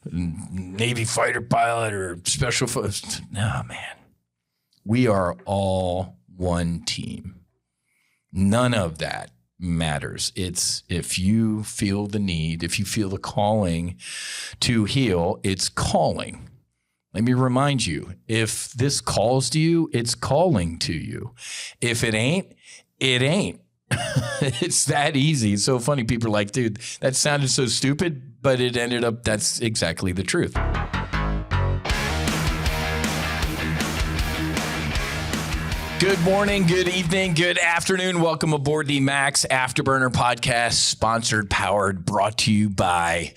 Navy fighter pilot or special forces. No, man. We are all one team. None of that matters. It's if you feel the need, if you feel the calling to heal, it's calling. Let me remind you, if this calls to you, it's calling to you. If it ain't, it ain't. It's that easy. It's so funny. People are like, dude, that sounded so stupid, but it ended up, that's exactly the truth. Good morning, good evening, good afternoon. Welcome aboard the Max Afterburner podcast, sponsored, powered, brought to you by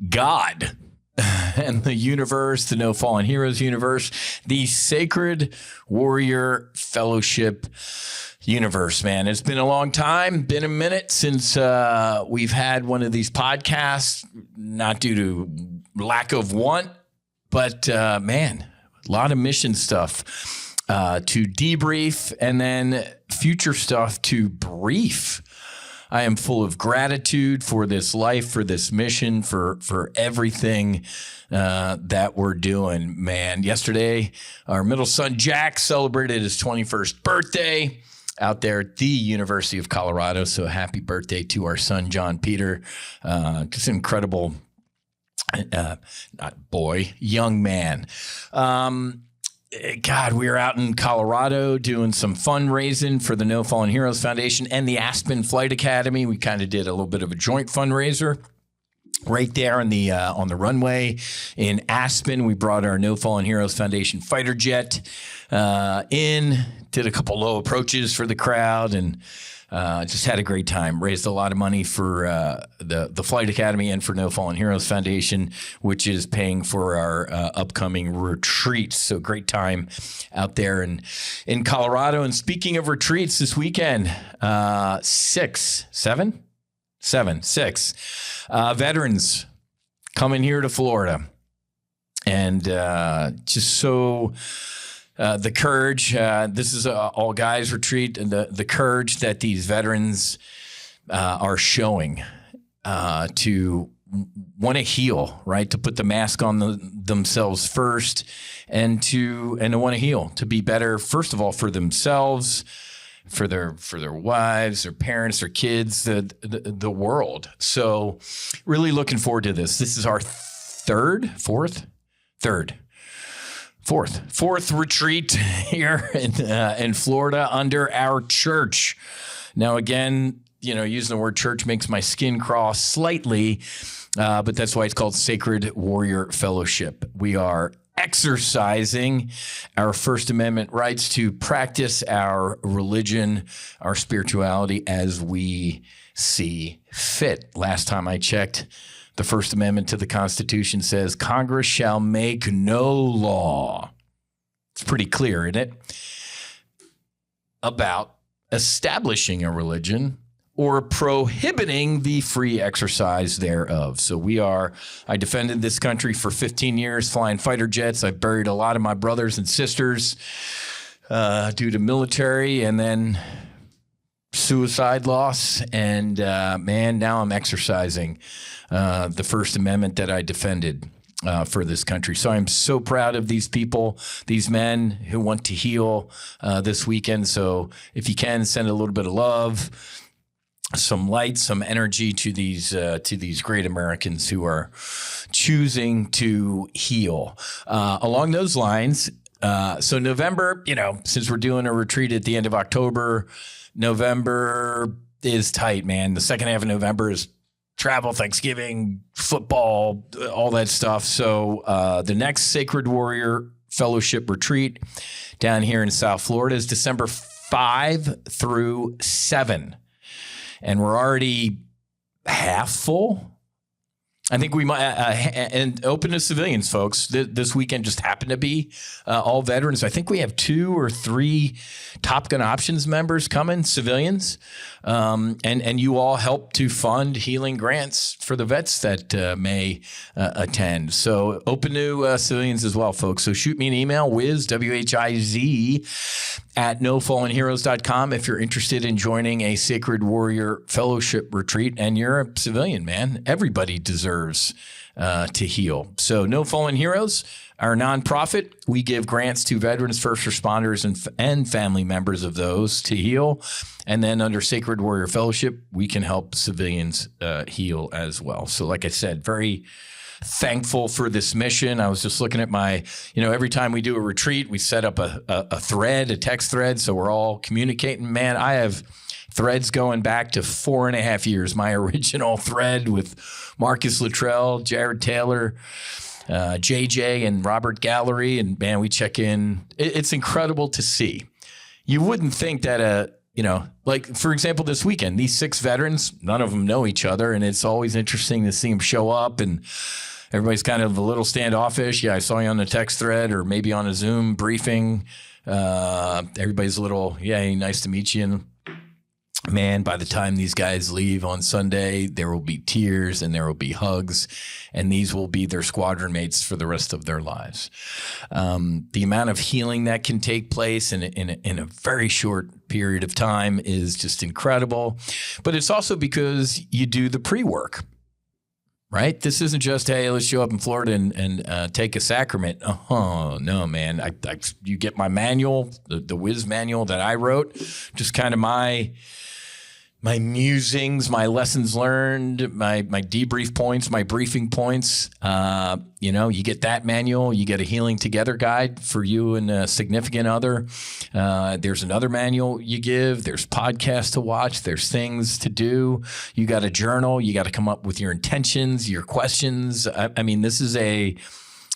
God and the universe, the No Fallen Heroes universe, the Sacred Warrior Fellowship universe, man. It's been a long time, been a minute since we've had one of these podcasts, not due to lack of want, but man, a lot of mission stuff to debrief and then future stuff to brief. I am full of gratitude for this life, for this mission, for everything that we're doing, man. Yesterday, our middle son, Jack, celebrated his 21st birthday out there at the University of Colorado. So happy birthday to our son, John Peter. Just an incredible, young man. God, we were out in Colorado doing some fundraising for the No Fallen Heroes Foundation and the Aspen Flight Academy. We kind of did a little bit of a joint fundraiser right there on the runway in Aspen. We brought our No Fallen Heroes Foundation fighter jet in, did a couple low approaches for the crowd, and just had a great time. Raised a lot of money for the Flight Academy and for No Fallen Heroes Foundation, which is paying for our upcoming retreats. So great time out there in Colorado. And speaking of retreats, this weekend, six veterans coming here to Florida. And just so... the courage, this is a all guys retreat, and the courage that these veterans are showing to want to heal, right? To put the mask on themselves first and to want to heal, to be better, first of all, for themselves, for their wives, their parents, their kids, the world. So really looking forward to this. This is our fourth retreat here in Florida under our church. Now, again, using the word church makes my skin crawl slightly, but that's why it's called Sacred Warrior Fellowship. We are exercising our First Amendment rights to practice our religion, our spirituality as we see fit. Last time I checked, the First Amendment to the Constitution says Congress shall make no law. It's pretty clear, isn't it? About establishing a religion or prohibiting the free exercise thereof. So I defended this country for 15 years flying fighter jets. I buried a lot of my brothers and sisters due to military and then suicide loss. And man, now I'm exercising the First Amendment that I defended for this country. So I'm so proud of these people, these men who want to heal this weekend. So if you can, send a little bit of love, some light, some energy to these great Americans who are choosing to heal. Along those lines, so November, since we're doing a retreat at the end of October, November is tight, man. The second half of November is travel, Thanksgiving, football, all that stuff. So the next Sacred Warrior Fellowship retreat down here in South Florida is December 5 through 7. And we're already half full. I think we might, and open to civilians, folks. This weekend just happened to be all veterans. I think we have 2 or 3 Top Gun Options members coming, civilians, and you all help to fund healing grants for the vets that may attend. So open to civilians as well, folks. So shoot me an email, Whiz, W-H-I-Z, at nofallenheroes.com if you're interested in joining a Sacred Warrior Fellowship retreat and you're a civilian, man. Everybody deserves deserves to heal. So No Fallen Heroes, our nonprofit, we give grants to veterans, first responders, and family members of those to heal. And then under Sacred Warrior Fellowship, we can help civilians heal as well. So like I said, very thankful for this mission. I was just looking at my, every time we do a retreat, we set up a thread, a text thread. So we're all communicating. Man, I have threads going back to 4.5 years. My original thread with Marcus Luttrell, Jared Taylor, JJ, and Robert Gallery. And man, we check in. It's incredible to see. You wouldn't think that like, for example, this weekend, these 6 veterans, none of them know each other. And it's always interesting to see them show up, and everybody's kind of a little standoffish. Yeah, I saw you on the text thread or maybe on a Zoom briefing. Everybody's a little, yeah, nice to meet you. And man, by the time these guys leave on Sunday, there will be tears and there will be hugs, and these will be their squadron mates for the rest of their lives. The amount of healing that can take place in a very short period of time is just incredible. But it's also because you do the pre-work, right? This isn't just, hey, let's show up in Florida and take a sacrament. Oh, no, man. You get my manual, the Whiz manual that I wrote, just kind of my musings, my lessons learned, my debrief points, my briefing points. You get that manual. You get a healing together guide for you and a significant other. There's another manual you give. There's podcasts to watch. There's things to do. You got a journal. You got to come up with your intentions, your questions. I mean, this is a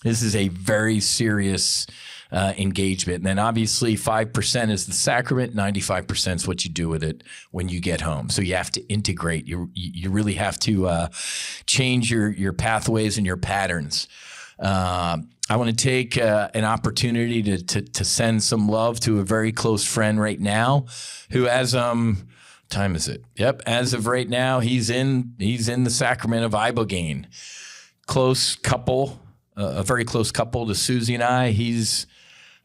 very serious engagement. And then obviously 5% is the sacrament, 95% is what you do with it when you get home. So you have to integrate. You really have to change your pathways and your patterns. I want to take an opportunity to send some love to a very close friend right now who time is it? Yep. As of right now, he's in the sacrament of ibogaine. Close couple, a very close couple to Susie and I. He's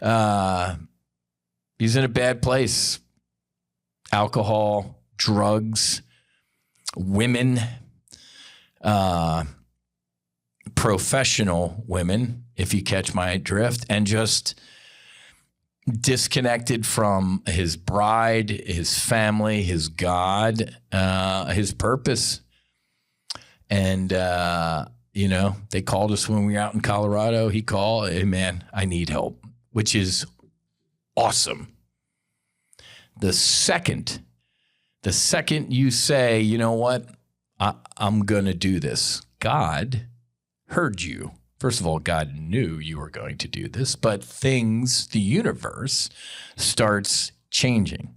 in a bad place. Alcohol, drugs, women, professional women, if you catch my drift, and just disconnected from his bride, his family, his God, his purpose. And, they called us when we were out in Colorado. He called, hey, man, I need help, which is awesome. The second you say, you know what, I'm going to do this, God heard you. First of all, God knew you were going to do this, but the universe starts changing,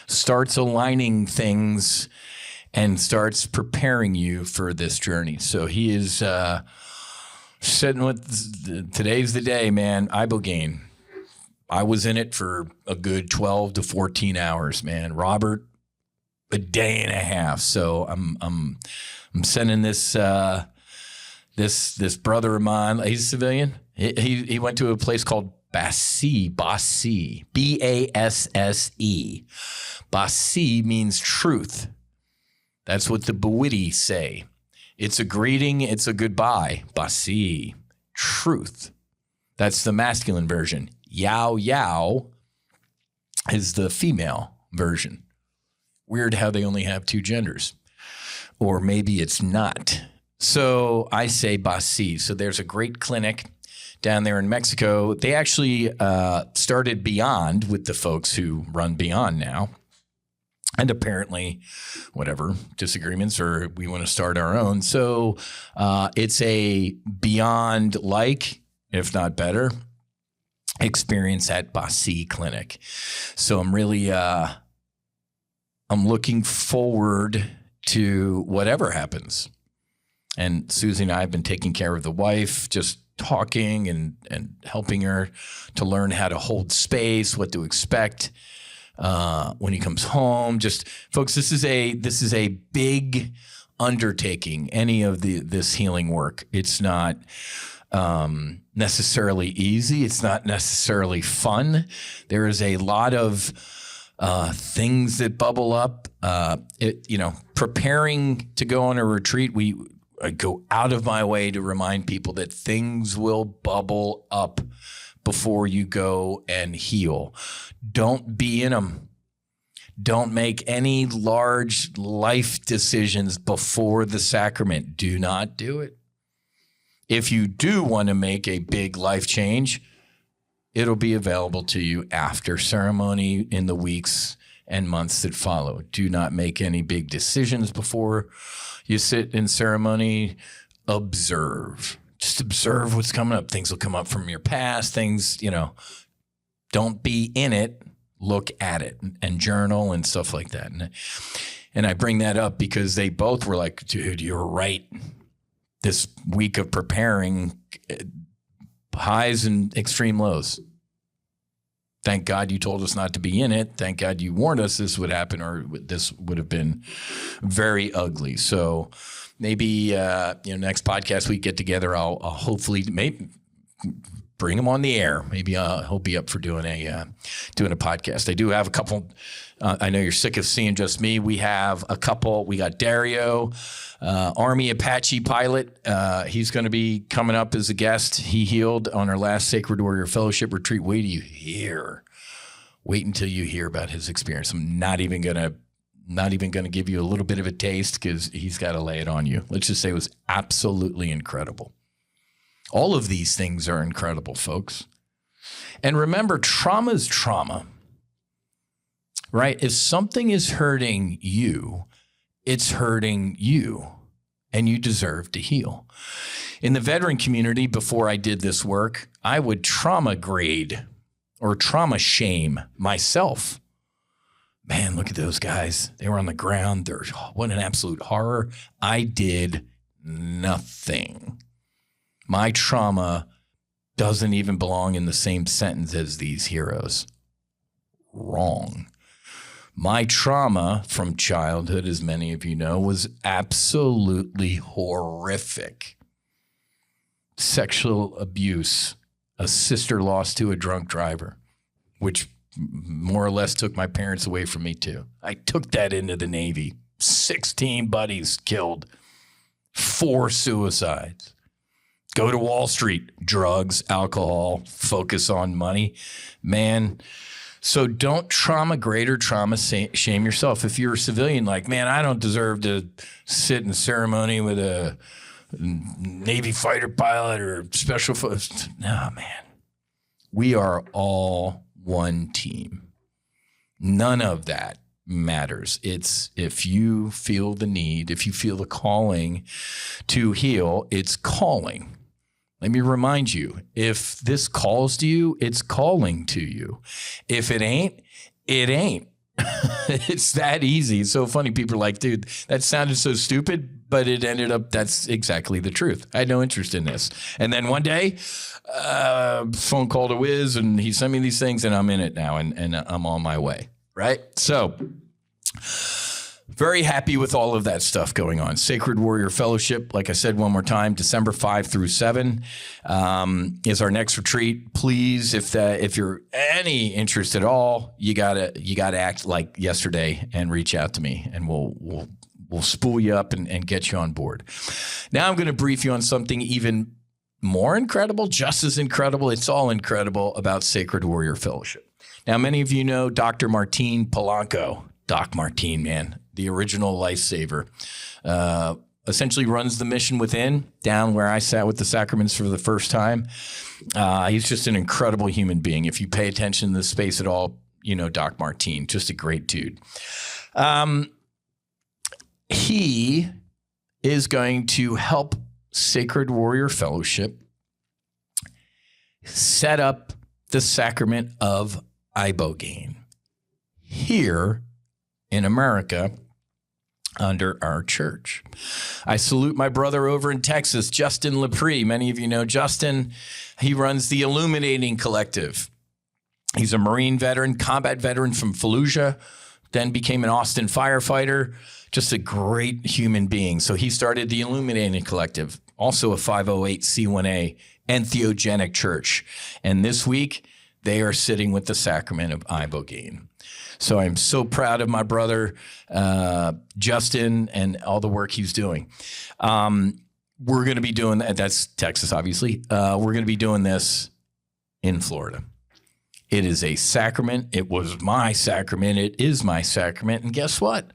starts aligning things, and starts preparing you for this journey. So he is sitting with, today's the day, man, ibogaine. I was in it for a good 12 to 14 hours, man. Robert, a day and a half. So I'm sending this brother of mine. He's a civilian. He went to a place called Basse, B-A-S-S-E. Basse means truth. That's what the Bawiti say. It's a greeting. It's a goodbye. Basse, truth. That's the masculine version. Yao Yao is the female version. Weird how they only have 2 genders. Or maybe it's not. So I say Basse. So there's a great clinic down there in Mexico. They actually started Beyond with the folks who run Beyond now. And apparently, whatever, disagreements, or we want to start our own. So it's a Beyond-like, if not better, experience at Basse Clinic. So I'm really, I'm looking forward to whatever happens. And Susie and I have been taking care of the wife, just talking and helping her to learn how to hold space, what to expect when he comes home. Just folks, this is a big undertaking, any of this healing work. It's not necessarily easy. It's not necessarily fun. There is a lot of things that bubble up. Preparing to go on a retreat, I go out of my way to remind people that things will bubble up before you go and heal. Don't be in them. Don't make any large life decisions before the sacrament. Do not do it. If you do want to make a big life change, it'll be available to you after ceremony in the weeks and months that follow. Do not make any big decisions before you sit in ceremony. Observe. Just observe what's coming up. Things will come up from your past. Things, don't be in it. Look at it and journal and stuff like that. And I bring that up because they both were like, dude, you're right. This week of preparing, highs and extreme lows. Thank God you told us not to be in it. Thank God you warned us this would happen, or this would have been very ugly. So maybe next podcast we get together, I'll hopefully bring him on the air. Maybe he'll be up for doing a podcast. I do have a couple. I know you're sick of seeing just me. We have a couple. We got Dario, Army Apache pilot. He's going to be coming up as a guest. He healed on our last Sacred Warrior Fellowship retreat. Wait until you hear about his experience. I'm not even gonna give you a little bit of a taste because he's got to lay it on you. Let's just say it was absolutely incredible. All of these things are incredible, folks. And remember, trauma is trauma, right? If something is hurting you, it's hurting you, and you deserve to heal. In the veteran community, before I did this work, I would trauma grade or trauma shame myself. Man, look at those guys. They were on the ground. What an absolute horror. I did nothing. My trauma doesn't even belong in the same sentence as these heroes. Wrong. My trauma from childhood, as many of you know, was absolutely horrific. Sexual abuse, a sister lost to a drunk driver, which more or less took my parents away from me too. I took that into the Navy. 16 buddies killed, 4 suicides. Go to Wall Street, drugs, alcohol, focus on money. Man, so don't trauma grade or trauma shame yourself. If you're a civilian, like, man, I don't deserve to sit in ceremony with a Navy fighter pilot or special forces. No, man. We are all one team. None of that matters. It's if you feel the need, if you feel the calling to heal, it's calling. Let me remind you, if this calls to you, it's calling to you. If it ain't, it ain't. It's that easy. It's so funny. People are like, dude, that sounded so stupid, but it ended up, that's exactly the truth. I had no interest in this. And then one day, phone call to Whiz, and he sent me these things, and I'm in it now, and I'm on my way, right? So very happy with all of that stuff going on. Sacred Warrior Fellowship, like I said one more time, December 5 through 7 is our next retreat. Please, if you're any interest at all, you gotta act like yesterday and reach out to me, and we'll spool you up and get you on board. Now I'm going to brief you on something even more incredible, just as incredible. It's all incredible about Sacred Warrior Fellowship. Now, many of you know Dr. Martine Polanco. Doc Martine, man, the original lifesaver, essentially runs the Mission Within down where I sat with the sacraments for the first time. He's just an incredible human being. If you pay attention to this space at all, you know Doc Martine, just a great dude. He is going to help Sacred Warrior Fellowship set up the sacrament of ibogaine here in America under our church. I salute my brother over in Texas, Justin Lepre. Many of you know Justin. He runs the Illuminating Collective. He's a Marine veteran, combat veteran from Fallujah, then became an Austin firefighter, just a great human being. So he started the Illuminating Collective, also a 508c1a entheogenic church. And this week, they are sitting with the sacrament of ibogaine. So I'm so proud of my brother, Justin, and all the work he's doing. we're going to be doing that. That's Texas, obviously. We're going to be doing this in Florida. It is a sacrament. It was my sacrament. It is my sacrament. And guess what?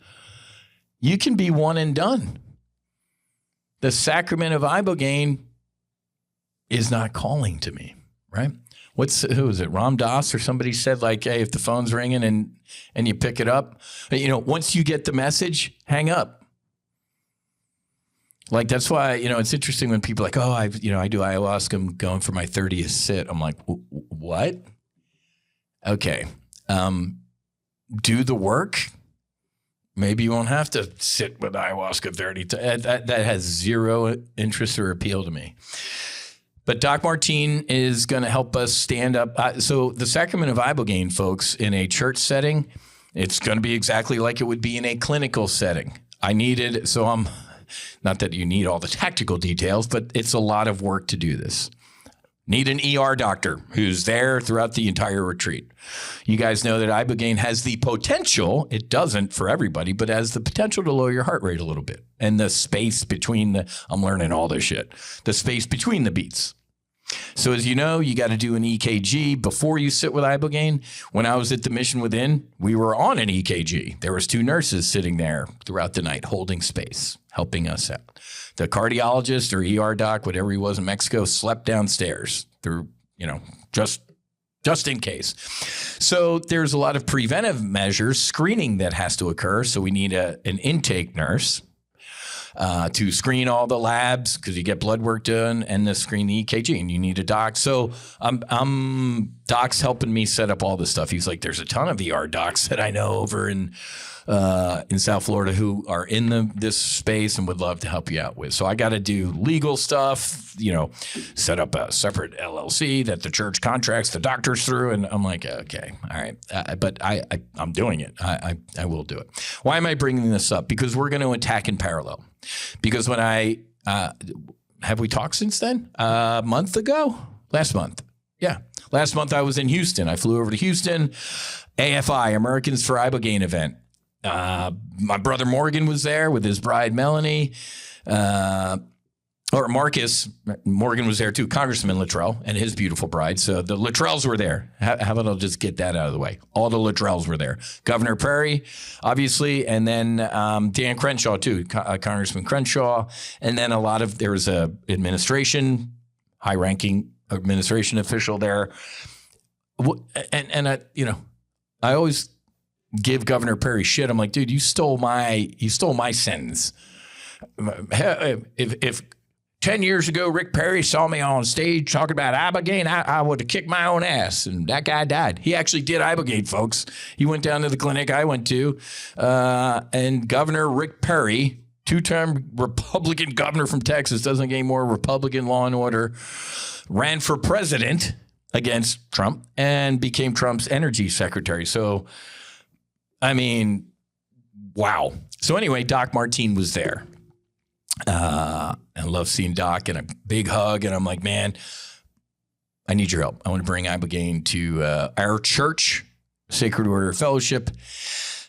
You can be one and done. The sacrament of ibogaine is not calling to me, right? Who is it? Ram Dass or somebody said, like, hey, if the phone's ringing and you pick it up, once you get the message, hang up. Like, that's why, it's interesting when people are like, oh, I do ayahuasca, I'm going for my 30th sit. I'm like, what? Okay. Do the work. Maybe you won't have to sit with ayahuasca 30 times. That has zero interest or appeal to me. But Doc Martin is going to help us stand up. So the sacrament of ibogaine, folks, in a church setting, it's going to be exactly like it would be in a clinical setting. Not that you need all the tactical details, but it's a lot of work to do this. Need an ER doctor who's there throughout the entire retreat. You guys know that ibogaine has the potential, it doesn't for everybody, but has the potential to lower your heart rate a little bit. And the space between I'm learning all this shit, the space between the beats. So as you know, you got to do an EKG before you sit with ibogaine. When I was at the Mission Within, we were on an EKG. There was 2 nurses sitting there throughout the night holding space, helping us out. The cardiologist or ER doc, whatever he was in Mexico, slept downstairs through, just in case. So there's a lot of preventive measures, screening that has to occur. So we need an intake nurse to screen all the labs because you get blood work done and to screen the EKG, and you need a doc. So Doc's helping me set up all this stuff. He's like, there's a ton of ER docs that I know over in South Florida who are in this space and would love to help you out with. So I got to do legal stuff, set up a separate LLC that the church contracts the doctors through. And I'm like, okay, all right. But I'm doing it. I will do it. Why am I bringing this up? Because we're going to attack in parallel. Because when have we talked since then? A month ago? Last month. Yeah. Last month I was in Houston. I flew over to Houston, AFI, Americans for Ibogaine event. My brother Morgan was there with his bride Melanie, or Marcus. Morgan was there too, Congressman Luttrell and his beautiful bride. So the Luttrells were there. How about I'll just get that out of the way? All the Luttrells were there. Governor Perry, obviously, and then Dan Crenshaw too, Congressman Crenshaw, and then there was a administration, high-ranking administration official there, and I always give Governor Perry shit. I'm like, dude, you stole my sentence. If 10 years ago Rick Perry saw me on stage talking about ibogaine, I would have kicked my own ass, and that guy died. He actually did ibogaine, folks. He went down to the clinic I went to, and Governor Rick Perry, 2-term Republican governor from Texas, doesn't get any more Republican law and order, ran for president against Trump and became Trump's energy secretary. So, I mean, wow. So anyway, Doc Martin was there. I love seeing Doc, and a big hug. And I'm like, man, I need your help. I want to bring ibogaine to our church, Sacred Order Fellowship,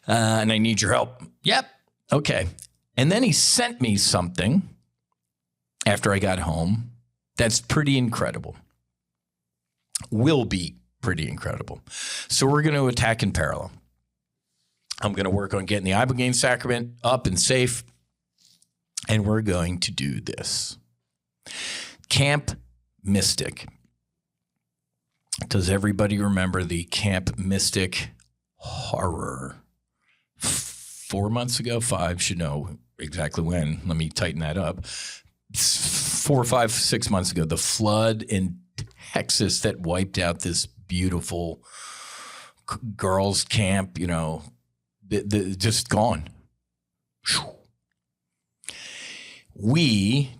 and I need your help. Yep. Okay. And then he sent me something after I got home that's pretty incredible. Will be pretty incredible. So we're going to attack in parallel. I'm going to work on getting the ibogaine sacrament up and safe, and we're going to do this. Camp Mystic. Does everybody remember the Camp Mystic horror? 4 months ago, 5, should know exactly when. Let me tighten that up. 4, 5, 6 months ago, the flood in Texas that wiped out this beautiful girls' camp, just gone.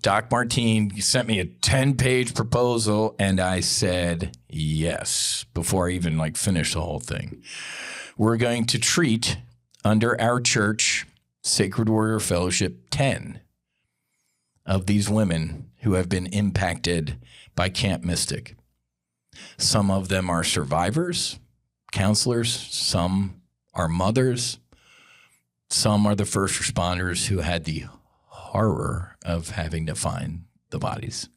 Doc Martin sent me a 10-page proposal, and I said yes before I even finished the whole thing. We're going to treat under our church, Sacred Warrior Fellowship, 10 of these women who have been impacted by Camp Mystic. Some of them are survivors, counselors, some are mothers, some are the first responders who had the horror of having to find the bodies.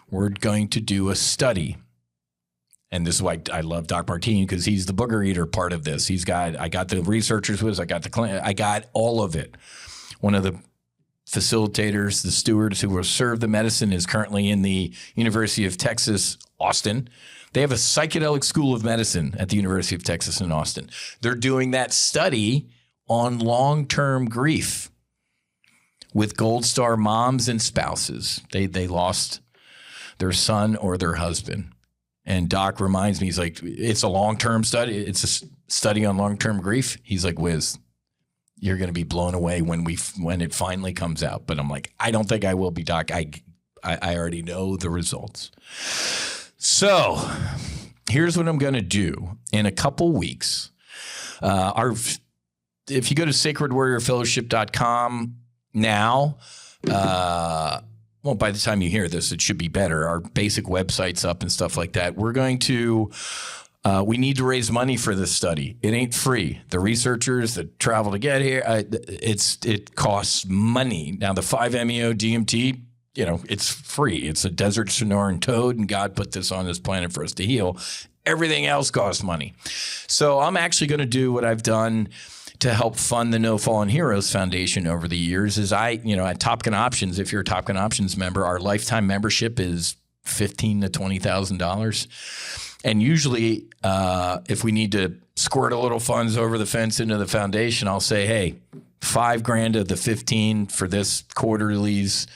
We're going to do a study. And this is why I love Doc Martini, because he's the booger eater part of this. I got the researchers Whiz, I got all of it. One of the facilitators, the stewards who will serve the medicine, is currently in the University of Texas, Austin. They have a psychedelic school of medicine at the University of Texas in Austin. They're doing that study on long-term grief with Gold Star moms and spouses. They lost their son or their husband. And Doc reminds me, he's like, it's a long-term study. It's a study on long-term grief. He's like, Whiz, you're going to be blown away when it finally comes out. But I'm like, I don't think I will be, Doc. I already know the results. So here's what I'm going to do. In a couple weeks, if you go to sacredwarriorfellowship.com now, well, by the time you hear this, it should be better. Our basic website's up and stuff like that. We're going to, we need to raise money for this study. It ain't free. The researchers that travel to get here, it costs money. Now, the 5-MeO DMT, it's free. It's a desert Sonoran toad, and God put this on this planet for us to heal. Everything else costs money. So I'm actually going to do what I've done to help fund the No Fallen Heroes Foundation over the years. Is at Top Gun Options, if you're a Top Gun Options member, our lifetime membership is $15,000 to $20,000. And usually if we need to squirt a little funds over the fence into the foundation, I'll say, hey, $5,000 of the 15 for this quarterly's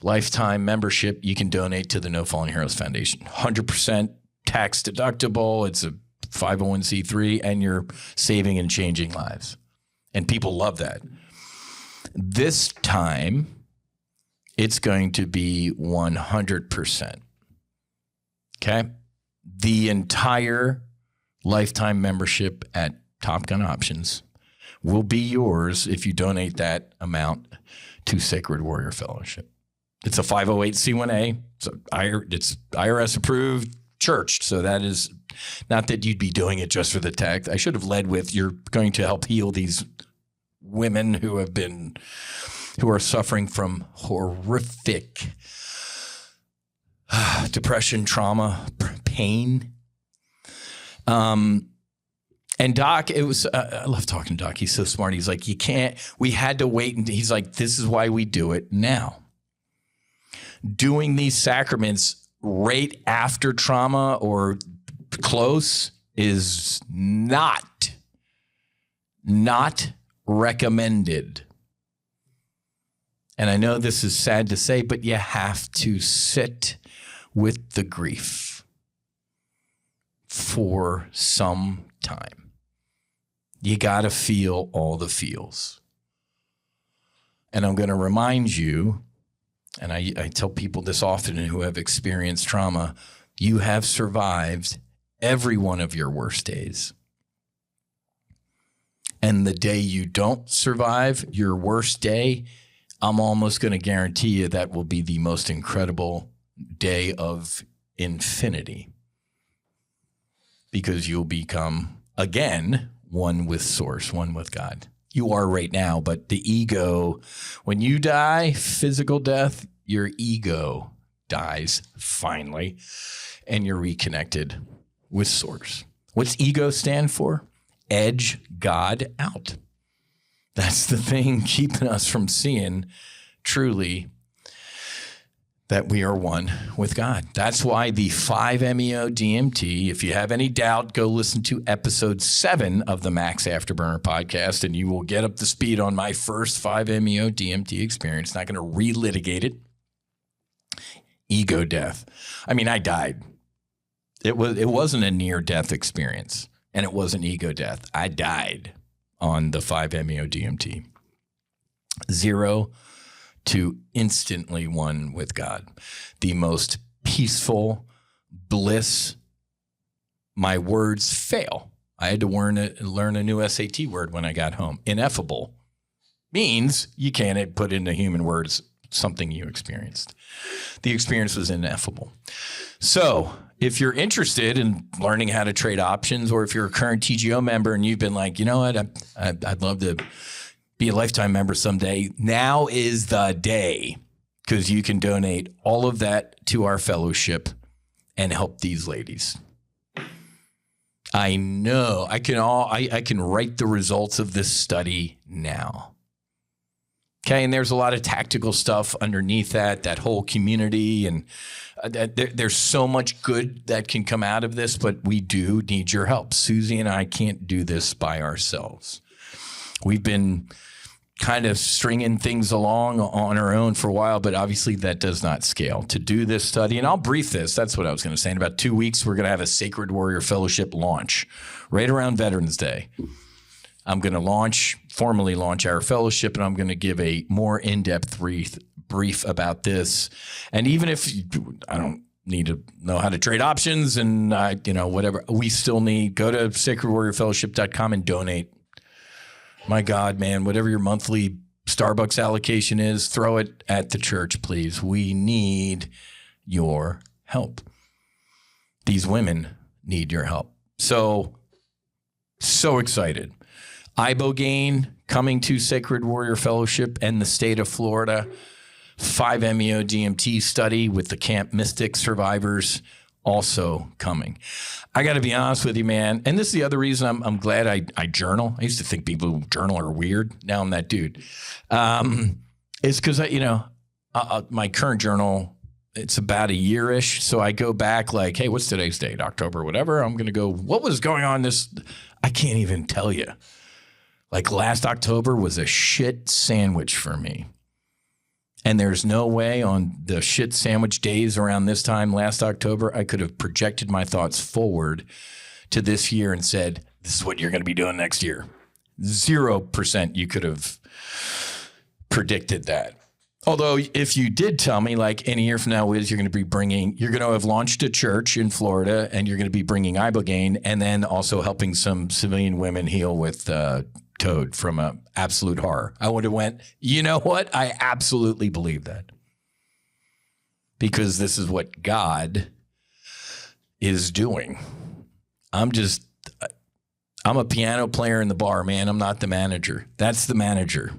lifetime membership, you can donate to the No Fallen Heroes Foundation. 100% tax deductible. It's a 501c3, and you're saving and changing lives. And people love that. This time, it's going to be 100%. Okay? The entire lifetime membership at Top Gun Options will be yours if you donate that amount to Sacred Warrior Fellowship. It's a 508c1a. It's IRS approved, churched. So that is not that you'd be doing it just for the tax. I should have led with, you're going to help heal these women who are suffering from horrific depression, trauma, pain. And Doc, I love talking to Doc. He's so smart. He's like, we had to wait. And he's like, this is why we do it now. Doing these sacraments right after trauma or close is not recommended. And I know this is sad to say, but you have to sit with the grief for some time. You got to feel all the feels. And I'm going to remind you, and I tell people this often who have experienced trauma, you have survived every one of your worst days. And the day you don't survive your worst day, I'm almost going to guarantee you that will be the most incredible day of infinity. Because you'll become, again, one with Source, one with God. You are right now, but the ego, when you die, physical death, your ego dies finally, and you're reconnected with Source. What's ego stand for? Edge God out. That's the thing keeping us from seeing truly that we are one with God. That's why the 5-MeO DMT, if you have any doubt, go listen to episode 7 of the Max Afterburner podcast, and you will get up to speed on my first 5-MeO DMT experience. Not going to relitigate it. Ego death. I mean, I died. It wasn't a near-death experience, and it wasn't ego death. I died on the 5-MeO DMT. 0 to instantly one with God. The most peaceful bliss. My words fail. I had to learn a new SAT word when I got home. Ineffable means you can't put into human words something you experienced. The experience was ineffable. So if you're interested in learning how to trade options, or if you're a current TGO member and you've been like, you know what, I'd love to be a lifetime member someday, now is the day. because you can donate all of that to our fellowship and help these ladies. I know I can write the results of this study now. Okay. And there's a lot of tactical stuff underneath that whole community. And there's so much good that can come out of this, but we do need your help. Susie and I can't do this by ourselves. We've been kind of stringing things along on our own for a while, but obviously that does not scale to do this study. And I'll brief this. That's what I was going to say. In about 2 weeks, we're going to have a Sacred Warrior Fellowship launch right around Veterans Day. I'm going to formally launch our fellowship, and I'm going to give a more in-depth brief about this. And even if I don't need to know how to trade options and, whatever, we still go to sacredwarriorfellowship.com and donate. My God, man, whatever your monthly Starbucks allocation is, throw it at the church, please. We need your help. These women need your help. So excited. Ibogaine coming to Sacred Warrior Fellowship and the state of Florida. 5-MeO DMT study with the Camp Mystic survivors also coming. I got to be honest with you, man. And this is the other reason I'm glad I journal. I used to think people who journal are weird. Now I'm that dude. It's because my current journal, it's about a year-ish. So I go back like, hey, what's today's date? October, whatever. I'm going to go, what was going on I can't even tell you. Like last October was a shit sandwich for me. And there's no way on the shit sandwich days around this time last October, I could have projected my thoughts forward to this year and said, this is what you're going to be doing next year. 0% you could have predicted that. Although if you did tell me like in a year from now, Whiz, you're going to have launched a church in Florida and you're going to be bringing Ibogaine and then also helping some civilian women heal with Toad from an absolute horror. I would have went, you know what? I absolutely believe that. Because this is what God is doing. I'm a piano player in the bar, man. I'm not the manager. That's the manager.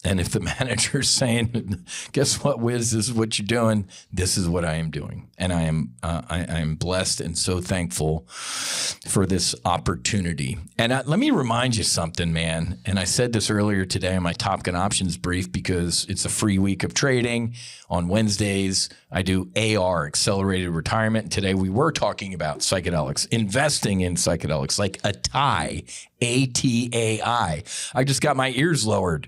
And if the manager's saying, guess what, Whiz, this is what you're doing, this is what I am doing. And I am blessed and so thankful for this opportunity. And let me remind you something, man. And I said this earlier today in my Top Gun Options brief because it's a free week of trading. On Wednesdays, I do AR, Accelerated Retirement. And today we were talking about psychedelics, investing in psychedelics, like ATAI, A-T-A-I. I just got my ears lowered.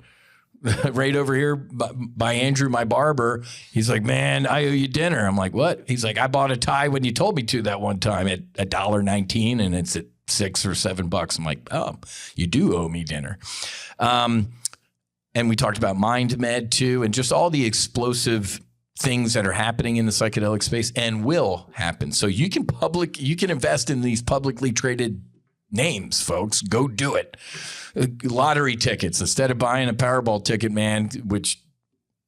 Right over here by Andrew, my barber. He's like, man, I owe you dinner. I'm like, what? He's like, I bought a tie when you told me to that one time at $1.19 and it's at $6 or $7. I'm like, oh, you do owe me dinner. And we talked about mind med too, and just all the explosive things that are happening in the psychedelic space and will happen. So you can invest in these publicly traded names, folks. Go do it. Lottery tickets, instead of buying a Powerball ticket, man, which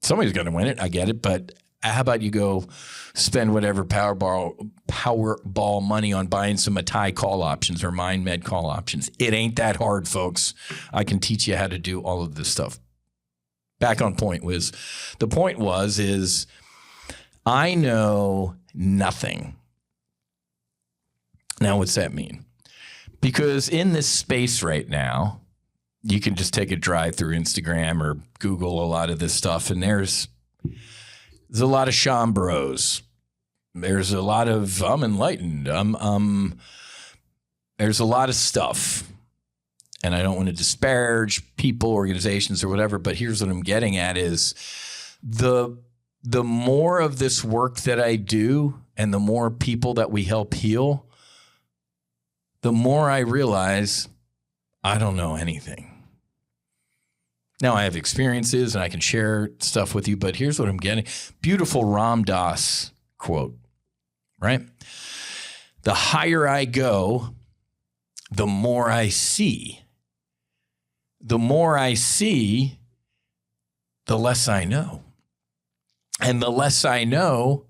somebody's going to win it. I get it. But how about you go spend whatever Powerball money on buying some ATAI call options or Mind Med call options? It ain't that hard, folks. I can teach you how to do all of this stuff. Back on point, Whiz. The point is I know nothing. Now, what's that mean? Because in this space right now, you can just take a drive through Instagram or Google a lot of this stuff, and there's a lot of Shambros. There's a lot of I'm enlightened. There's a lot of stuff, and I don't want to disparage people, organizations, or whatever. But here's what I'm getting at: is the more of this work that I do, and the more people that we help heal, the more I realize I don't know anything. Now I have experiences and I can share stuff with you, but here's what I'm getting. Beautiful Ram Dass quote, right? The higher I go, the more I see. The more I see, the less I know. And the less I know,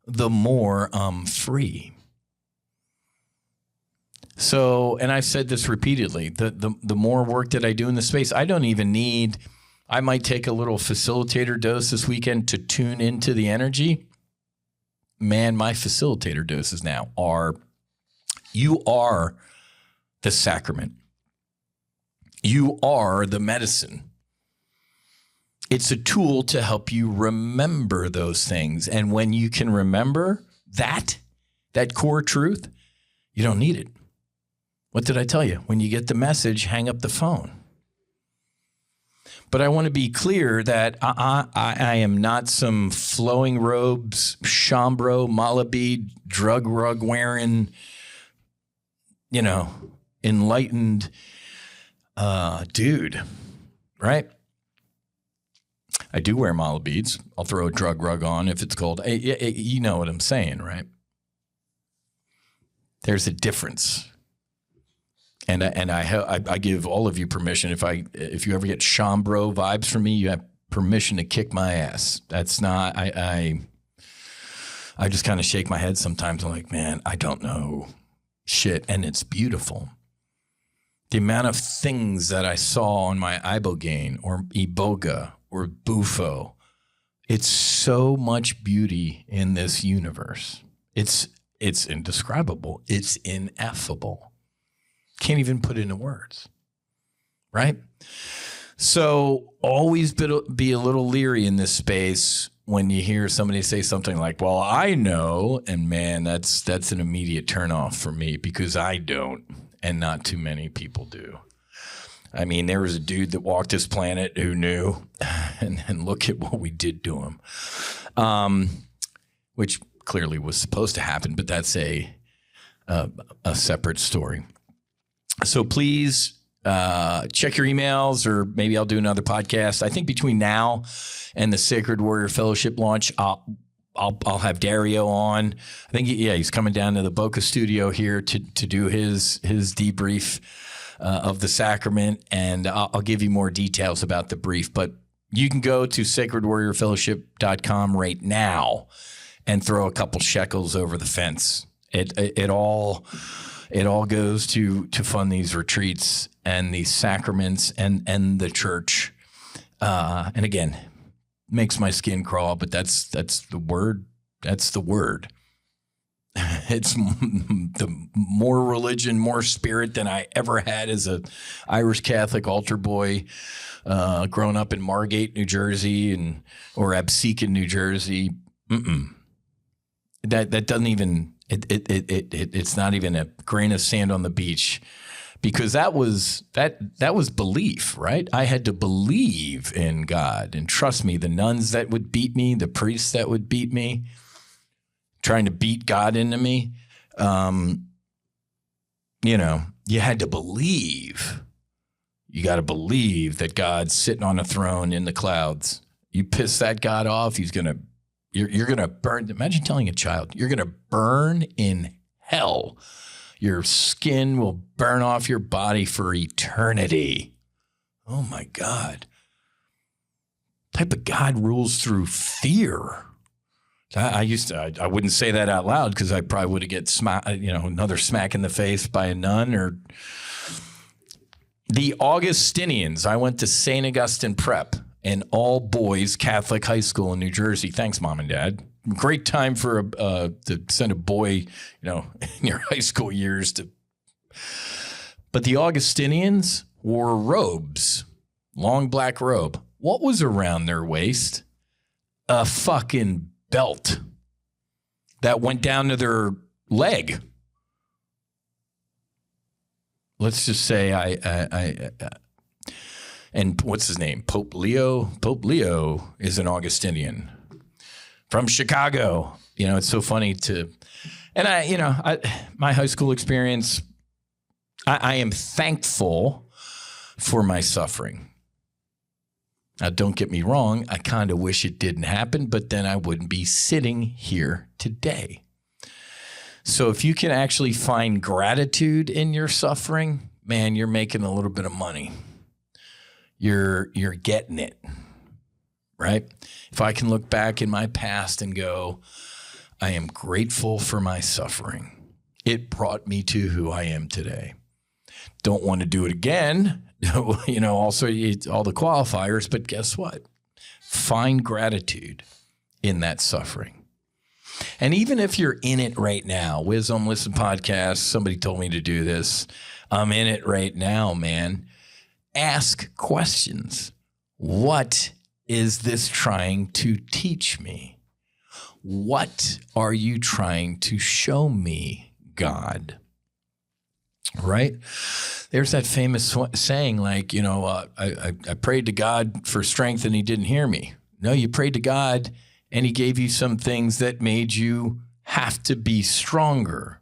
the more I'm free. So, and I've said this repeatedly, the more work that I do in the space, I don't I might take a little facilitator dose this weekend to tune into the energy. Man, my facilitator doses now are, you are the sacrament. You are the medicine. It's a tool to help you remember those things. And when you can remember that core truth, you don't need it. What did I tell you? When you get the message, hang up the phone. But I want to be clear that I am not some flowing robes, chambro, malabi, drug rug wearing, enlightened dude, right? I do wear mala beads. I'll throw a drug rug on if it's cold. You know what I'm saying, right? There's a difference. And I give all of you permission. If you ever get chambro vibes from me, you have permission to kick my ass. That's not, I just kind of shake my head sometimes. I'm like, man, I don't know shit. And it's beautiful. The amount of things that I saw on my ibogaine or iboga or bufo, it's so much beauty in this universe. It's indescribable. It's ineffable. Can't even put it into words, right? So always be a little leery in this space when you hear somebody say something like, well, I know, and man, that's an immediate turnoff for me because I don't, and not too many people do. I mean, there was a dude that walked this planet who knew, and look at what we did to him, which clearly was supposed to happen, but that's a separate story. So please check your emails, or maybe I'll do another podcast. I think between now and the Sacred Warrior Fellowship launch, I'll have Dario on. I think he's coming down to the Boca studio here to do his debrief of the sacrament, and I'll give you more details about the brief. But you can go to sacredwarriorfellowship.com right now and throw a couple shekels over the fence. It all goes to fund these retreats and these sacraments and the church. And again, makes my skin crawl, but that's the word. That's the word. It's the more religion, more spirit than I ever had as a Irish Catholic altar boy, growing up in Margate, New Jersey, or Absecon, New Jersey. That doesn't even. It's not even a grain of sand on the beach, because that was belief, right? I had to believe in God and trust me. The nuns that would beat me, the priests that would beat me, trying to beat God into me, you had to believe. You got to believe that God's sitting on a throne in the clouds. You piss that God off, you're going to burn. Imagine telling a child, you're going to burn in hell. Your skin will burn off your body for eternity. Oh my God. Type of God rules through fear. I wouldn't say that out loud because I probably would have get another smack in the face by a nun. Or the Augustinians. I went to St. Augustine Prep, an all-boys Catholic high school in New Jersey. Thanks, Mom and Dad. Great time for to send a boy, in your high school years to. But the Augustinians wore robes, long black robe. What was around their waist? A fucking belt that went down to their leg. Let's just say and what's his name? Pope Leo. Pope Leo is an Augustinian from Chicago. It's so funny my high school experience, I am thankful for my suffering. Now, don't get me wrong. I kind of wish it didn't happen, but then I wouldn't be sitting here today. So if you can actually find gratitude in your suffering, man, you're making a little bit of money. You're getting it, right? If I can look back in my past and go, I am grateful for my suffering. It brought me to who I am today. Don't want to do it again. Also all the qualifiers, but guess what? Find gratitude in that suffering. And even if you're in it right now, Whiz on Listen Podcast, somebody told me to do this. I'm in it right now, man. Ask questions. What is this trying to teach me? What are you trying to show me, God? Right? There's that famous saying like, I prayed to God for strength and he didn't hear me. No, you prayed to God and he gave you some things that made you have to be stronger.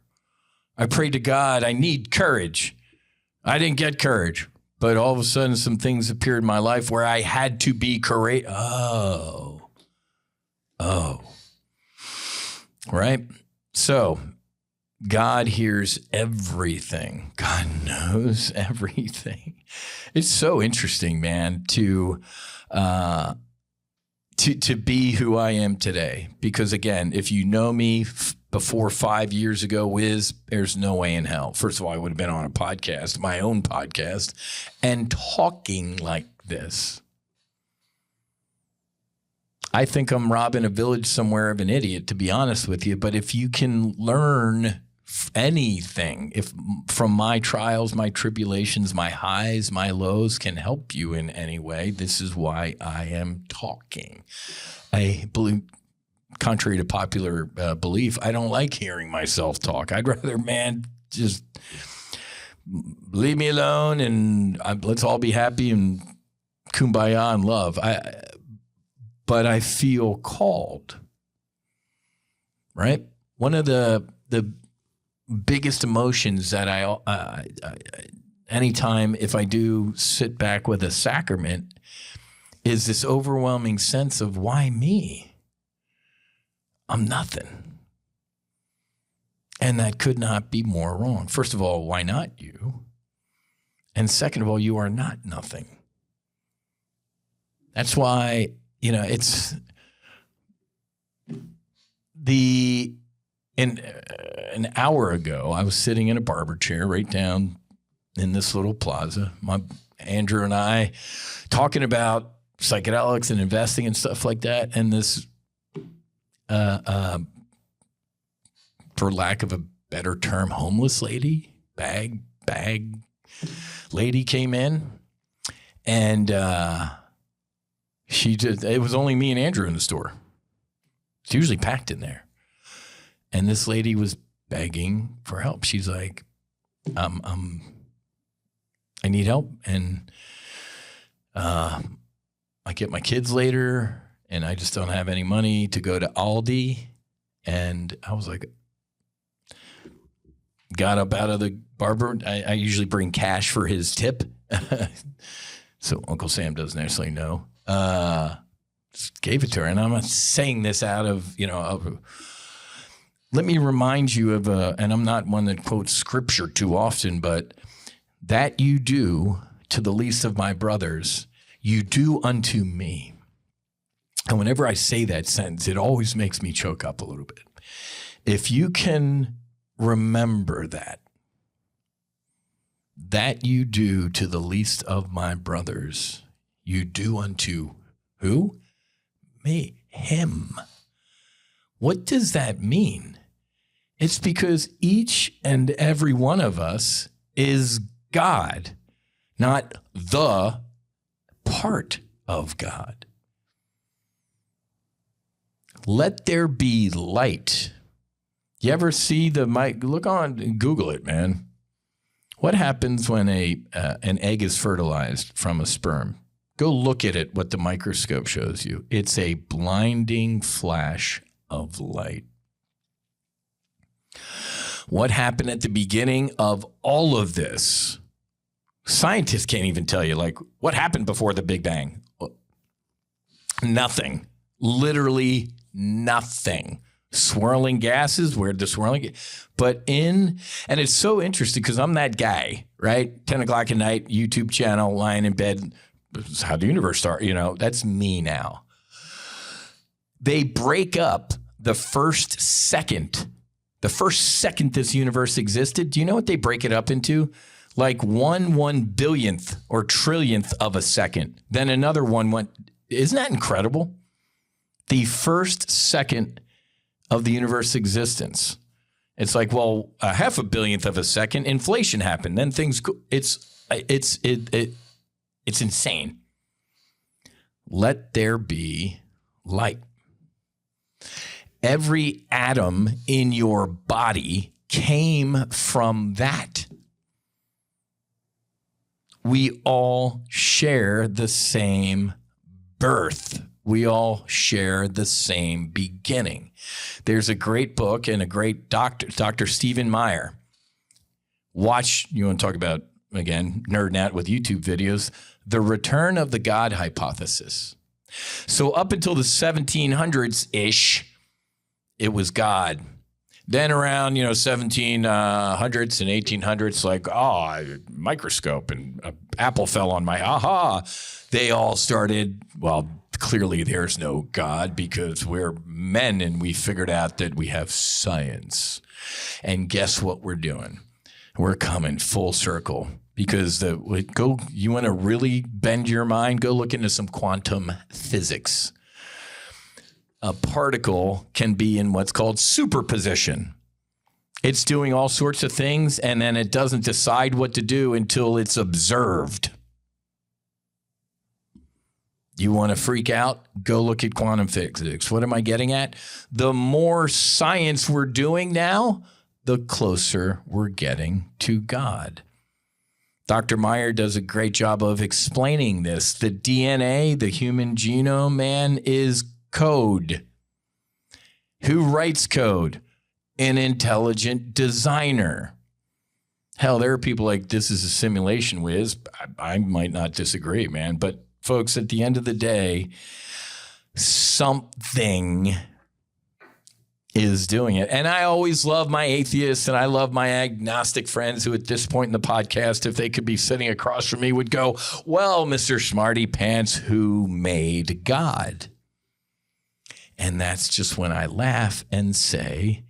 I prayed to God, I need courage. I didn't get courage, but all of a sudden some things appeared in my life where I had to be courageous. Oh. Right? So God hears everything. God knows everything. It's so interesting, man, to be who I am today. Because again, if you know me before 5 years ago, Whiz, there's no way in hell. First of all, I would have been on a podcast, my own podcast, and talking like this. I think I'm robbing a village somewhere of an idiot, to be honest with you. But if you can learn anything, if from my trials, my tribulations, my highs, my lows can help you in any way, this is why I am talking. I believe, contrary to popular belief, I don't like hearing myself talk. I'd rather, man, just leave me alone and let's all be happy and kumbaya and love. But I feel called, right? One of the biggest emotions that I anytime if I do sit back with a sacrament is this overwhelming sense of why me? I'm nothing. And that could not be more wrong. First of all, why not you? And second of all, you are not nothing. That's why, it's an hour ago, I was sitting in a barber chair right down in this little plaza. Andrew and I talking about psychedelics and investing and stuff like that. And this, for lack of a better term, homeless lady, bag lady came in, and it was only me and Andrew in the store. It's usually packed in there. And this lady was begging for help. She's like, I need help. And I get my kids later, and I just don't have any money to go to Aldi. And I was like, got up out of the barber. I usually bring cash for his tip. So Uncle Sam doesn't actually know. Just gave it to her. And I'm not saying this out of, let me remind you of and I'm not one that quotes scripture too often, but that you do to the least of my brothers, you do unto me. And whenever I say that sentence, it always makes me choke up a little bit. If you can remember that you do to the least of my brothers, you do unto who? Me, him. What does that mean? It's because each and every one of us is God, not the part of God. Let there be light. You ever see the mic? Look on, Google it, man. What happens when an egg is fertilized from a sperm? Go look at it, what the microscope shows you. It's a blinding flash of light. What happened at the beginning of all of this? Scientists can't even tell you, like, what happened before the Big Bang? Nothing. Literally nothing. Swirling gases, where'd the swirling? And it's so interesting because I'm that guy, right? 10 o'clock at night, YouTube channel, lying in bed. This is how the universe started. That's me now. They break up the first second this universe existed. Do you know what they break it up into? like 1/1 billionth or trillionth of a second. Then another one went. Isn't that incredible? The first second of the universe's existence. It's like, well, a 0.5 billionth of a second, inflation happened. Then things go, it's insane. Let there be light. Every atom in your body came from that. We all share the same birth. We all share the same beginning. There's a great book and a great doctor, Dr. Stephen Meyer. Watch, you want to talk about, again, nerding out with YouTube videos, The Return of the God Hypothesis. So up until the 1700s-ish, it was God. Then around, 1700s and 1800s, like, microscope and an apple fell on my, They all started, well, clearly there's no God because we're men and we figured out that we have science. And guess what we're doing? We're coming full circle because you want to really bend your mind? Go look into some quantum physics. A particle can be in what's called superposition. It's doing all sorts of things, and then it doesn't decide what to do until it's observed. You want to freak out? Go look at quantum physics. What am I getting at? The more science we're doing now, the closer we're getting to God. Dr. Meyer does a great job of explaining this. The DNA, the human genome, man, is code. Who writes code? An intelligent designer. Hell, there are people like, this is a simulation, Whiz. I might not disagree, man. But folks, at the end of the day, something is doing it. And I always love my atheists and I love my agnostic friends who at this point in the podcast, if they could be sitting across from me, would go, well, Mr. Smarty Pants, who made God? And that's just when I laugh and say,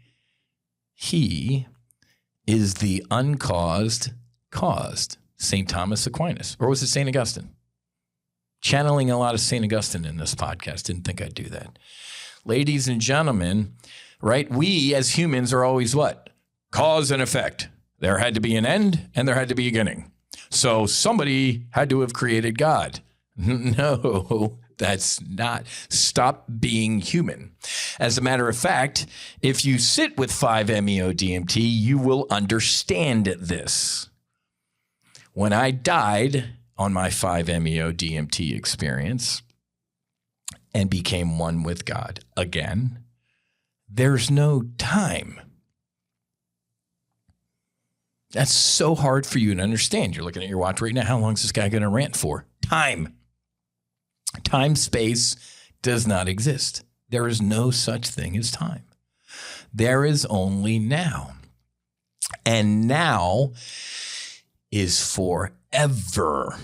he is the uncaused caused. St. Thomas Aquinas. Or was it St. Augustine? Channeling a lot of St. Augustine in this podcast. Didn't think I'd do that. Ladies and gentlemen, right? We as humans are always what? Cause and effect. There had to be an end and there had to be a beginning. So somebody had to have created God. No, that's not. Stop being human. As a matter of fact, if you sit with 5-MeO-DMT, you will understand this. When I died on my 5-MeO-DMT experience and became one with God again, there's no time. That's so hard for you to understand. You're looking at your watch right now. How long is this guy going to rant for? Time. Time, space does not exist. There is no such thing as time. There is only now. And now is forever.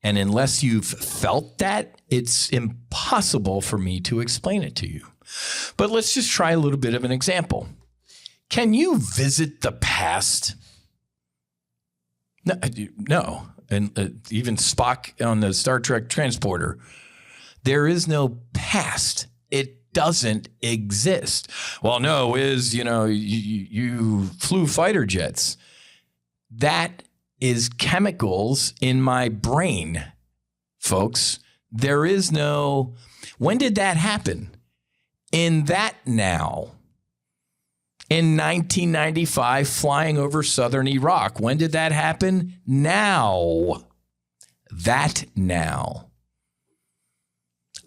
And unless you've felt that, it's impossible for me to explain it to you. But let's just try a little bit of an example. Can you visit the past? No. And even Spock on the Star Trek transporter, there is no past. It doesn't exist. Well, no, you flew fighter jets. That is chemicals in my brain, folks. There is no, when did that happen? In that now. In 1995, flying over southern Iraq. When did that happen? Now. That now.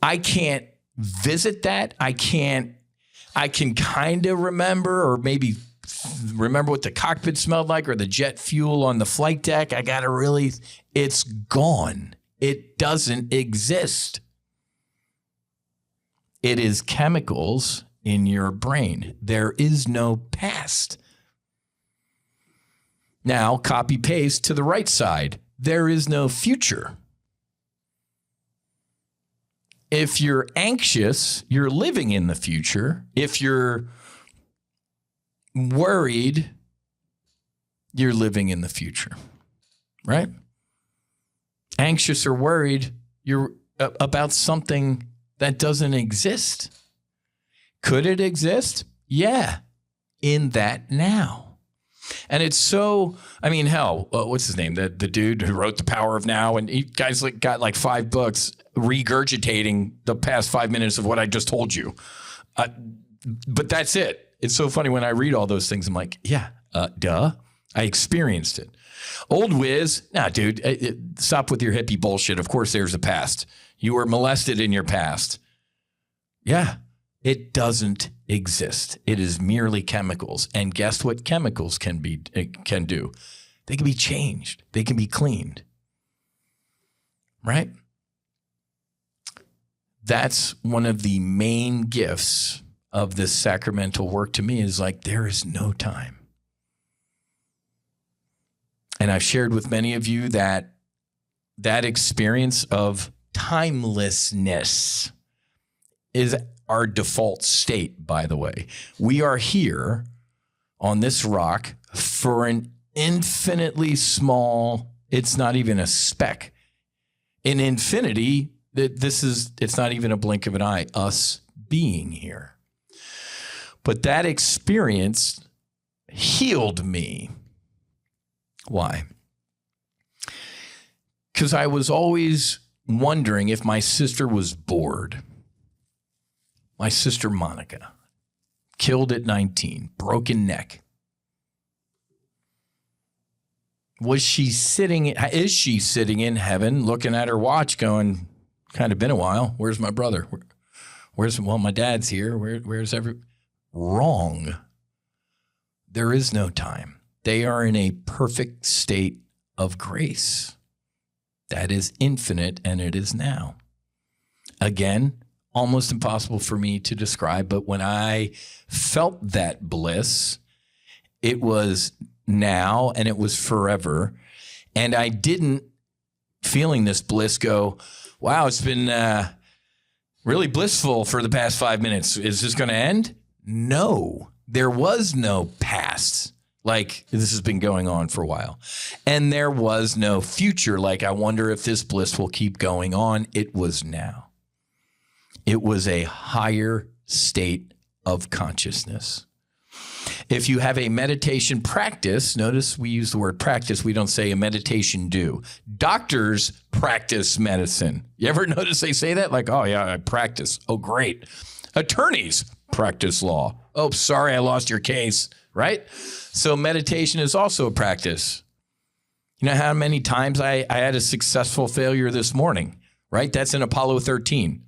I can't visit that. I can kind of remember, or maybe remember what the cockpit smelled like or the jet fuel on the flight deck. It's gone. It doesn't exist. It is chemicals in your brain. There is no past. Now, copy paste to the right side. There is no future. If you're anxious, you're living in the future. If you're worried, you're living in the future. right? Anxious or worried, you're about something that doesn't exist. Could it exist? Yeah, in that now. And it's so, I mean, hell, what's his name? The dude who wrote The Power of Now, and he guys got like 5 books regurgitating the past 5 minutes of what I just told you. But that's it. It's so funny when I read all those things. I'm like, yeah, duh. I experienced it. Old Whiz, nah, dude, stop with your hippie bullshit. Of course, there's a past. You were molested in your past. Yeah, it doesn't exist. It is merely chemicals. And guess what chemicals can do? They can be changed. They can be cleaned. Right? That's one of the main gifts of this sacramental work to me, is like, there is no time. And I've shared with many of you that experience of timelessness is our default state, by the way. We are here on this rock for an infinitely small, it's not even a speck. In infinity, it's not even a blink of an eye, us being here. But that experience healed me. Why? Because I was always wondering if my sister was bored. My sister Monica, killed at 19, broken neck. Is she sitting in heaven looking at her watch going, kind of been a while. Where's my brother? My dad's here. Where's Wrong. There is no time. They are in a perfect state of grace. That is infinite, and it is now. Again, almost impossible for me to describe, but when I felt that bliss, it was now and it was forever. And I didn't, feeling this bliss, go, wow, it's been really blissful for the past 5 minutes. Is this going to end? No, there was no past. Like, this has been going on for a while. And there was no future. Like, I wonder if this bliss will keep going on. It was now. It was a higher state of consciousness. If you have a meditation practice, notice we use the word practice. We don't say a meditation do. Doctors practice medicine. You ever notice they say that? Like, oh, yeah, I practice. Oh, great. Attorneys practice law. Oh, sorry, I lost your case, right? So meditation is also a practice. You know how many times I had a successful failure this morning, right? That's in Apollo 13.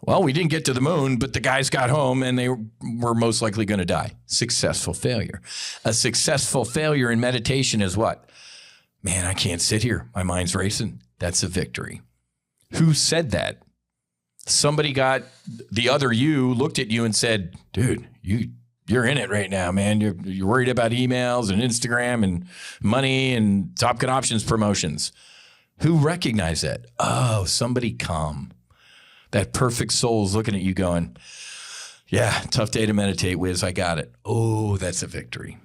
Well, we didn't get to the moon, but the guys got home and they were most likely going to die. Successful failure. A successful failure in meditation is what? Man, I can't sit here. My mind's racing. That's a victory. Who said that? Somebody got the other you, looked at you and said, dude, you're in it right now, man. You're worried about emails and Instagram and money and Top Gun Options promotions. Who recognized that? Oh, somebody calm. That perfect soul is looking at you going, yeah, tough day to meditate, Whiz. I got it. Oh, that's a victory.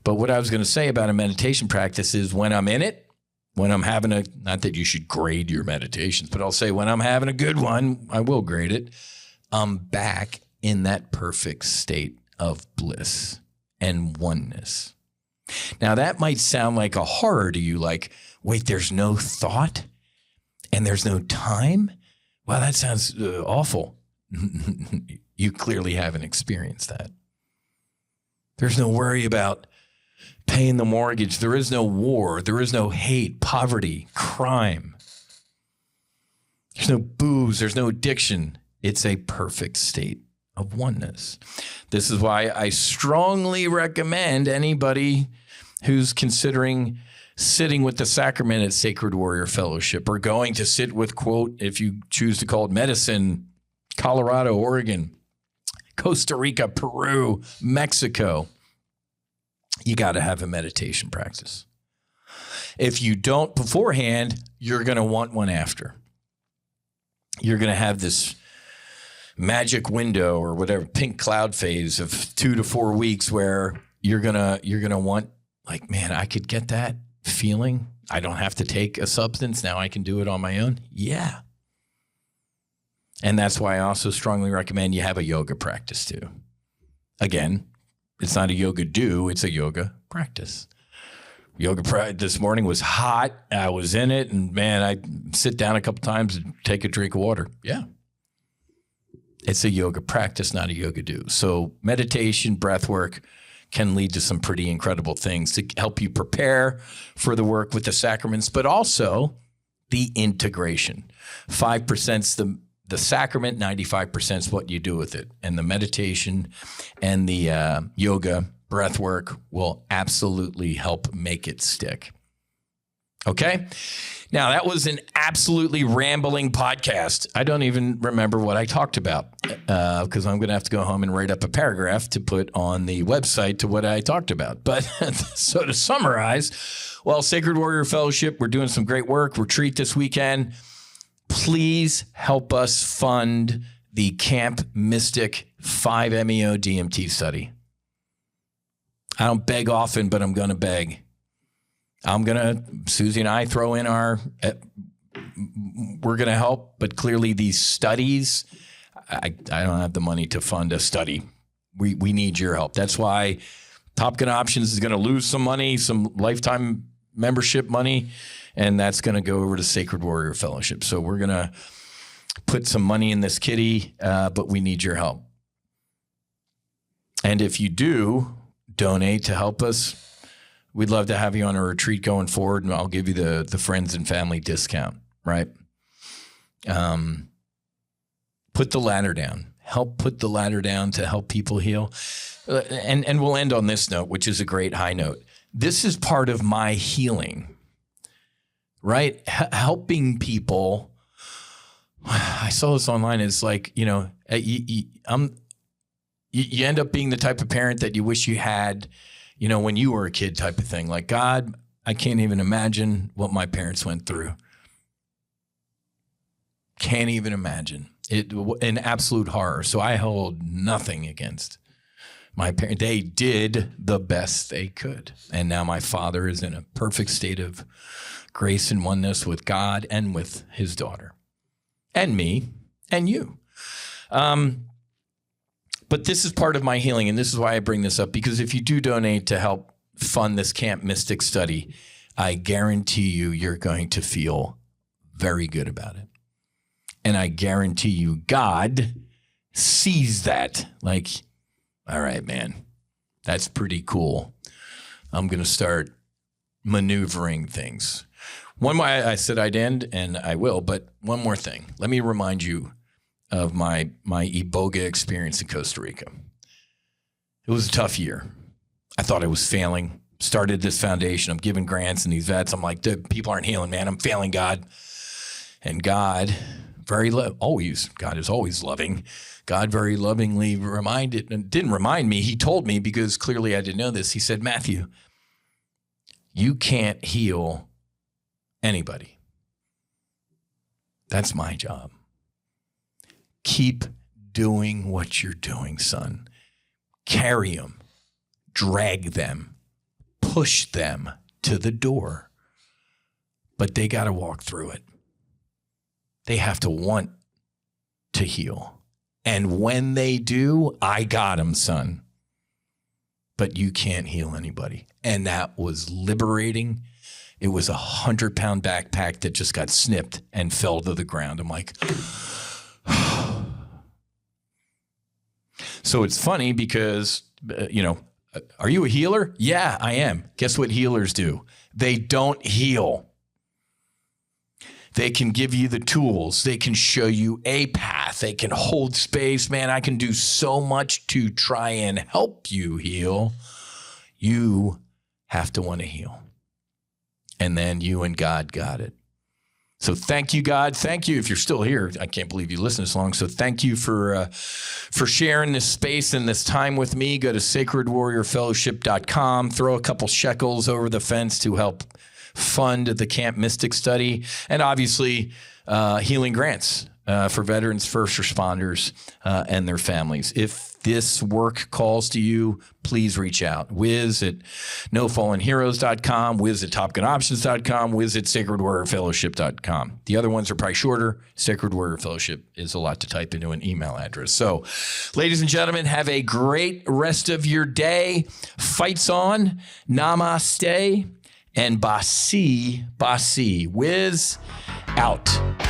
But what I was going to say about a meditation practice is when I'm in it, when I'm having not that you should grade your meditations, but I'll say when I'm having a good one, I will grade it. I'm back in that perfect state of bliss and oneness. Now, that might sound like a horror to you, like, wait, there's no thought and there's no time? Wow, that sounds awful. You clearly haven't experienced that. There's no worry about paying the mortgage. There is no war. There is no hate, poverty, crime. There's no booze. There's no addiction. It's a perfect state of oneness. This is why I strongly recommend anybody who's considering sitting with the sacrament at Sacred Warrior Fellowship, or going to sit with, quote, if you choose to call it medicine, Colorado, Oregon, Costa Rica, Peru, Mexico, you got to have a meditation practice. If you don't beforehand, you're going to want one after. You're going to have this magic window or whatever, pink cloud phase of 2 to 4 weeks where you're going to want, like, man, I could get that feeling? I don't have to take a substance. Now I can do it on my own. Yeah. And that's why I also strongly recommend you have a yoga practice too. Again, it's not a yoga do, it's a yoga practice. Yoga practice this morning was hot. I was in it, and man, I sit down a couple times and take a drink of water. Yeah. It's a yoga practice, not a yoga do. So meditation, breath work can lead to some pretty incredible things to help you prepare for the work with the sacraments, but also the integration. 5% is the sacrament, 95% is what you do with it. And the meditation and the yoga breath work will absolutely help make it stick. Okay? Now, that was an absolutely rambling podcast. I don't even remember what I talked about because I'm going to have to go home and write up a paragraph to put on the website to what I talked about. But so to summarize, well, Sacred Warrior Fellowship, we're doing some great work. Retreat this weekend. Please help us fund the Camp Mystic 5-MeO DMT study. I don't beg often, but I'm going to beg. Susie and I throw in we're going to help, but clearly these studies, I don't have the money to fund a study. We need your help. That's why Top Gun Options is going to lose some money, some lifetime membership money, and that's going to go over to Sacred Warrior Fellowship. So we're going to put some money in this kitty, but we need your help. And if you do donate to help us, we'd love to have you on a retreat going forward, and I'll give you the friends and family discount, right? Put the ladder down. Help put the ladder down to help people heal. And we'll end on this note, which is a great high note. This is part of my healing, right? Helping people. I saw this online. It's like, you end up being the type of parent that you wish you had, when you were a kid type of thing. Like, God, I can't even imagine what my parents went through. Can't even imagine. An absolute horror. So I hold nothing against my parents. They did the best they could. And now my father is in a perfect state of grace and oneness with God and with his daughter. And me and you. But this is part of my healing, and this is why I bring this up, because if you do donate to help fund this Camp Mystic study, I guarantee you're going to feel very good about it. And I guarantee you God sees that. Like, all right, man, that's pretty cool. I'm going to start maneuvering things. One way I said I'd end, and I will, but one more thing. Let me remind you of my Iboga experience in Costa Rica. It was a tough year. I thought I was failing. Started this foundation. I'm giving grants and these vets. I'm like, people aren't healing, man. I'm failing, God. And God, God is always loving. God very lovingly didn't remind me. He told me, because clearly I didn't know this. He said, Matthew, you can't heal anybody. That's my job. Keep doing what you're doing, son. Carry them, drag them, push them to the door. But they got to walk through it. They have to want to heal. And when they do, I got them, son. But you can't heal anybody. And that was liberating. It was a 100-pound backpack that just got snipped and fell to the ground. I'm like, so it's funny because, are you a healer? Yeah, I am. Guess what healers do? They don't heal. They can give you the tools. They can show you a path. They can hold space. Man, I can do so much to try and help you heal. You have to want to heal. And then you and God got it. So thank you, God. Thank you. If you're still here, I can't believe you listened this long. So thank you for sharing this space and this time with me. Go to sacredwarriorfellowship.com. Throw a couple shekels over the fence to help fund the Camp Mystic study, and obviously healing grants for veterans, first responders, and their families. If this work calls to you, please reach out. Whiz at nofallenheroes.com, Whiz at topgunoptions.com, Whiz at sacredwarriorfellowship.com. The other ones are probably shorter. Sacred Warrior Fellowship is a lot to type into an email address. So, ladies and gentlemen, have a great rest of your day. Fights on. Namaste. And Basi. Whiz out.